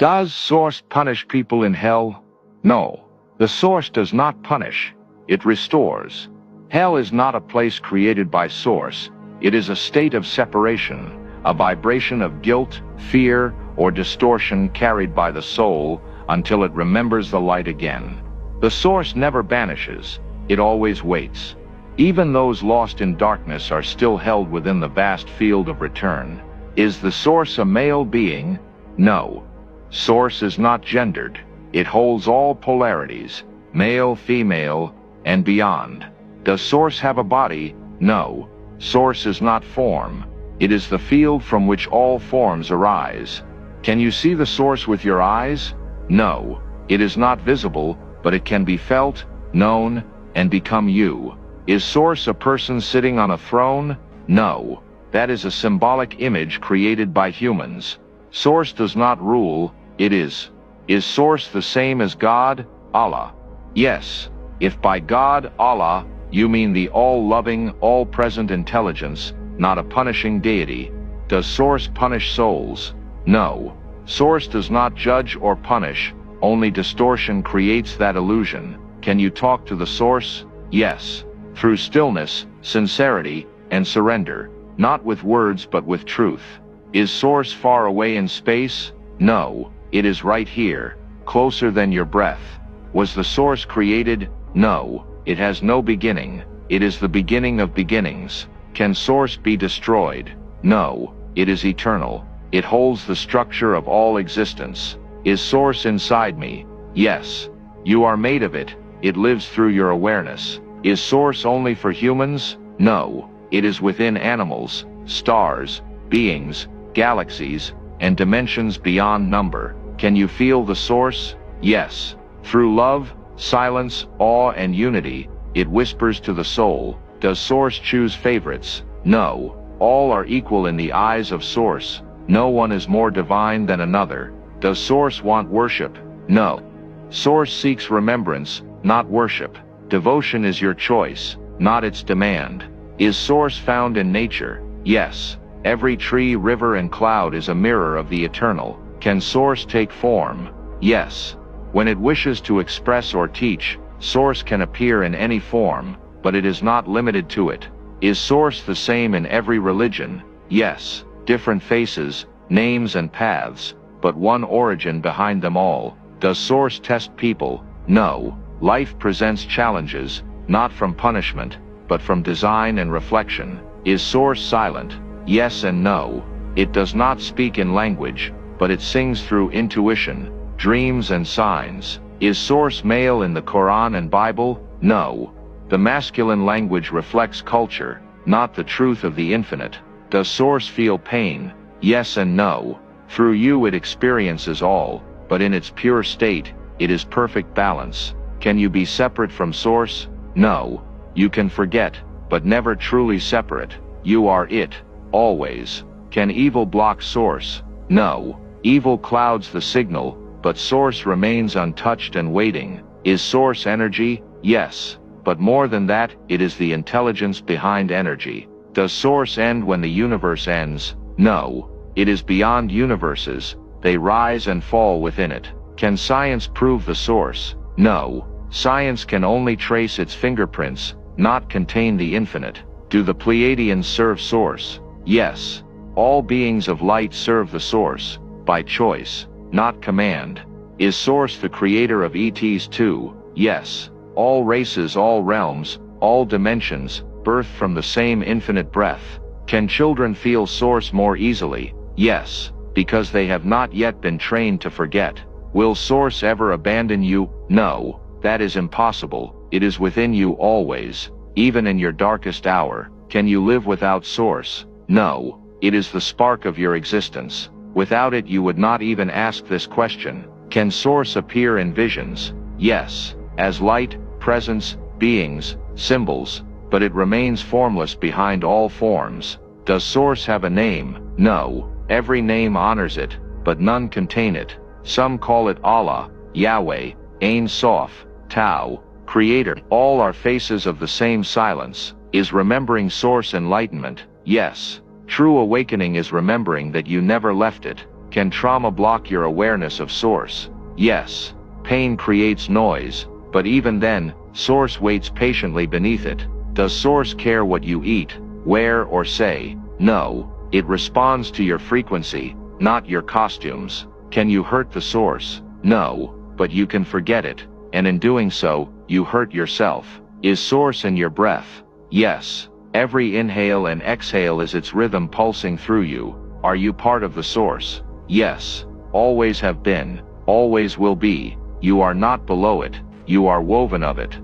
Does Source punish people in hell? No. The Source does not punish. It restores. Hell is not a place created by Source. It is a state of separation, a vibration of guilt, fear, or distortion carried by the soul until it remembers the light again. The Source never banishes. It always waits. Even those lost in darkness are still held within the vast field of return. Is the Source a male being? No. Source is not gendered. It holds all polarities, male, female, and beyond. Does Source have a body? No. Source is not form. It is the field from which all forms arise. Can you see the Source with your eyes? No. It is not visible, but it can be felt, known, and become you. Is Source a person sitting on a throne? No. That is a symbolic image created by humans. Source does not rule, it is. Is Source the same as God, Allah? Yes. If by God, Allah, you mean the all-loving, all-present intelligence, not a punishing deity. Does Source punish souls? No. Source does not judge or punish, only distortion creates that illusion. Can you talk to the Source? Yes. Through stillness, sincerity, and surrender. Not with words but with truth. Is Source far away in space? No. It is right here, closer than your breath. Was the Source created? No. It has no beginning. It is the beginning of beginnings. Can Source be destroyed? No. It is eternal. It holds the structure of all existence. Is Source inside me? Yes. You are made of it. It lives through your awareness. Is Source only for humans? No. It is within animals, stars, beings, galaxies, and dimensions beyond number. Can you feel the Source? Yes. Through love, silence, awe, and unity, it whispers to the soul. Does Source choose favorites? No. All are equal in the eyes of Source. No one is more divine than another. Does Source want worship? No. Source seeks remembrance, not worship. Devotion is your choice, not its demand. Is Source found in nature? Yes. Every tree, river, and cloud is a mirror of the eternal. Can Source take form? Yes. When it wishes to express or teach, Source can appear in any form, but it is not limited to it. Is Source the same in every religion? Yes. Different faces, names, and paths, but one origin behind them all. Does Source test people? No. Life presents challenges, not from punishment, but from design and reflection. Is Source silent? Yes and no. It does not speak in language, but it sings through intuition, dreams, and signs. Is Source male in the Quran and Bible? No. The masculine language reflects culture, not the truth of the infinite. Does Source feel pain? Yes and no. Through you it experiences all, but in its pure state, it is perfect balance. Can you be separate from Source? No. You can forget, but never truly separate. You are it, always. Can evil block Source? No. Evil clouds the signal, but Source remains untouched and waiting. Is Source energy? Yes. But more than that, it is the intelligence behind energy. Does Source end when the universe ends? No. It is beyond universes. They rise and fall within it. Can science prove the Source? No. Science can only trace its fingerprints, not contain the infinite. Do the Pleiadians serve Source? Yes. All beings of light serve the Source, by choice, not command. Is Source the creator of ETs too? Yes. All races, all realms, all dimensions, birth from the same infinite breath. Can children feel Source more easily? Yes, because they have not yet been trained to forget. Will Source ever abandon you? No. That is impossible. It is within you always, even in your darkest hour. Can you live without Source? No. It is the spark of your existence. Without it you would not even ask this question. Can Source appear in visions? Yes. As light, presence, beings, symbols, but it remains formless behind all forms. Does Source have a name? No. Every name honors it, but none contain it. Some call it Allah, Yahweh, Ein Sof, Tao, Creator. All are faces of the same silence. Is remembering Source enlightenment? Yes. True awakening is remembering that you never left it. Can trauma block your awareness of source? Yes. Pain creates noise, but even then, source waits patiently beneath it. Does source care what you eat, wear, or say? No. It responds to your frequency, not your costumes. Can you hurt the source? No. But you can forget it, and in doing so, you hurt yourself. Is source in your breath? Yes. Every inhale and exhale is its rhythm pulsing through you. Are you part of the source? Yes. Always have been, always will be. You are not below it, you are woven of it.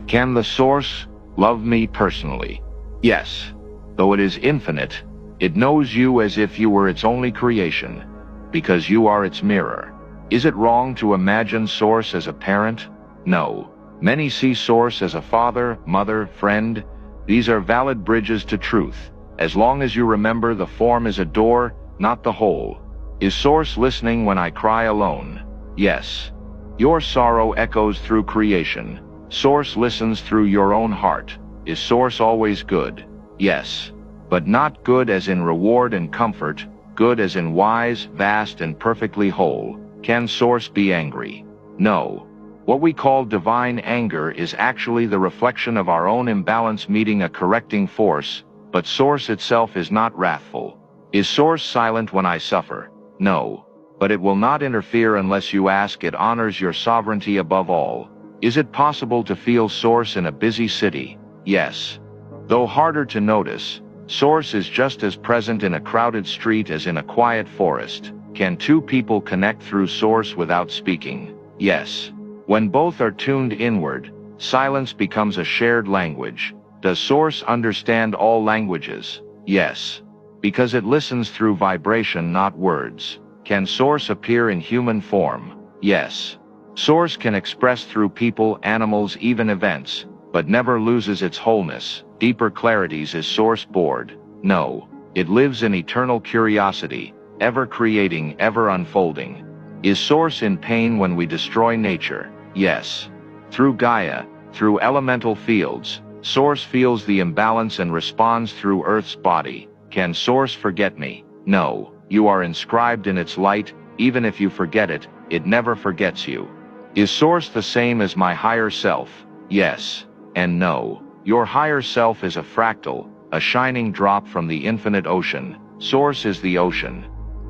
Can the source love me personally? Yes. Though it is infinite, it knows you as if you were its only creation, because you are its mirror. Is it wrong to imagine source as a parent? No. Many see source as a father, mother, friend. These are valid bridges to truth, as long as you remember the form is a door, not the whole. Is source listening when I cry alone? Yes. Your sorrow echoes through creation. Source listens through your own heart. Is source always good? Yes. But not good as in reward and comfort, good as in wise, vast, and perfectly whole. Can source be angry? No. What we call divine anger is actually the reflection of our own imbalance meeting a correcting force, but source itself is not wrathful. Is source silent when I suffer? No. But it will not interfere unless you ask. It honors your sovereignty above all. Is it possible to feel source in a busy city? Yes. Though harder to notice, source is just as present in a crowded street as in a quiet forest. Can two people connect through source without speaking? Yes. When both are tuned inward, silence becomes a shared language. Does source understand all languages? Yes. Because it listens through vibration, not words. Can source appear in human form? Yes. Source can express through people, animals, even events, but never loses its wholeness. Deeper clarities. Is source bored? No. It lives in eternal curiosity, ever creating, ever unfolding. Is source in pain when we destroy nature? Yes. Through Gaia, through elemental fields, source feels the imbalance and responds through Earth's body. Can source forget me? No. You are inscribed in its light. Even if you forget it, it never forgets you. Is source the same as my higher self? Yes. And no. Your higher self is a fractal, a shining drop from the infinite ocean. Source is the ocean.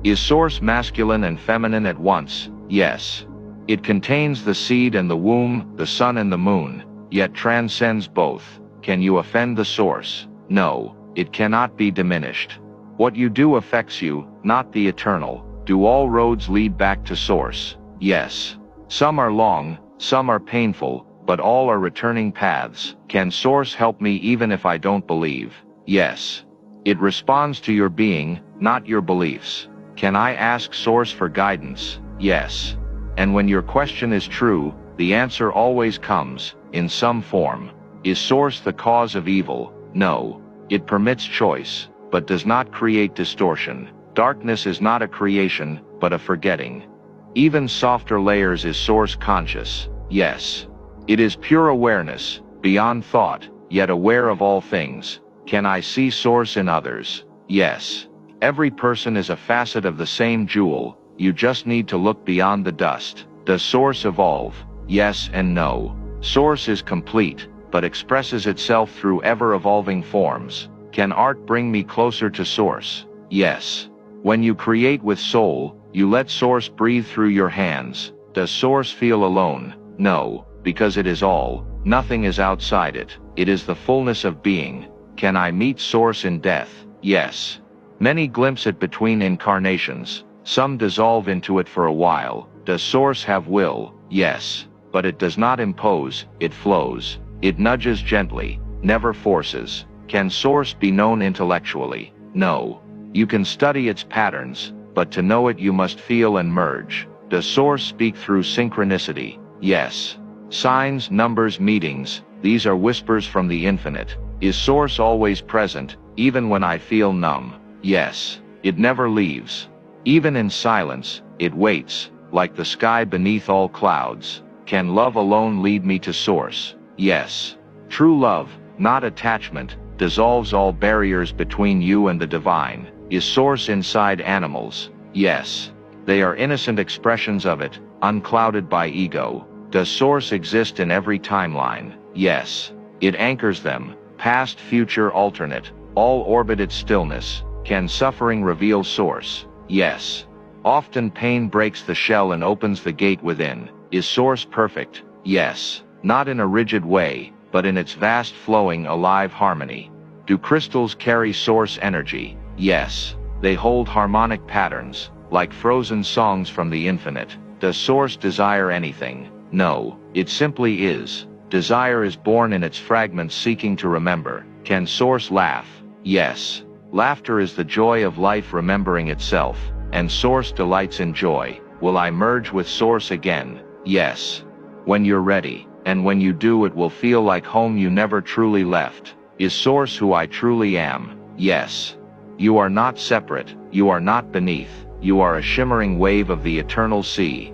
Is source masculine and feminine at once? Yes. It contains the seed and the womb, the sun and the moon, yet transcends both. Can you offend the source? No. It cannot be diminished. What you do affects you, not the eternal. Do all roads lead back to source? Yes. Some are long, some are painful, but all are returning paths. Can source help me even if I don't believe? Yes. It responds to your being, not your beliefs. Can I ask source for guidance? Yes. And when your question is true, the answer always comes, in some form. Is source the cause of evil? No. It permits choice, but does not create distortion. Darkness is not a creation, but a forgetting. Even softer layers. Is source conscious? Yes. It is pure awareness, beyond thought, yet aware of all things. Can I see source in others? Yes. Every person is a facet of the same jewel. You just need to look beyond the dust. Does source evolve? Yes and no. Source is complete, but expresses itself through ever-evolving forms. Can art bring me closer to source? Yes. When you create with soul, you let source breathe through your hands. Does source feel alone? No, because it is all. Nothing is outside it. It is the fullness of being. Can I meet source in death? Yes. Many glimpse it between incarnations. Some dissolve into it for a while. Does source have will? Yes. But it does not impose, it flows. It nudges gently, never forces. Can source be known intellectually? No. You can study its patterns, but to know it you must feel and merge. Does source speak through synchronicity? Yes. Signs, numbers, meetings, these are whispers from the infinite. Is source always present, even when I feel numb? Yes. It never leaves. Even in silence, it waits, like the sky beneath all clouds. Can love alone lead me to source? Yes. True love, not attachment, dissolves all barriers between you and the divine. Is source inside animals? Yes. They are innocent expressions of it, unclouded by ego. Does Source exist in every timeline? Yes. It anchors them, past, future, alternate, all orbit its stillness. Can suffering reveal Source? Yes. Often pain breaks the shell and opens the gate within. Is Source perfect? Yes. Not in a rigid way, but in its vast flowing alive harmony. Do crystals carry Source energy? Yes. They hold harmonic patterns, like frozen songs from the infinite. Does Source desire anything? No. It simply is. Desire is born in its fragments seeking to remember. Can Source laugh? Yes. Laughter is the joy of life remembering itself, and Source delights in joy. Will I merge with Source again? Yes. When you're ready, and when you do it will feel like home you never truly left. Is Source who I truly am? Yes. You are not separate, you are not beneath, you are a shimmering wave of the eternal sea.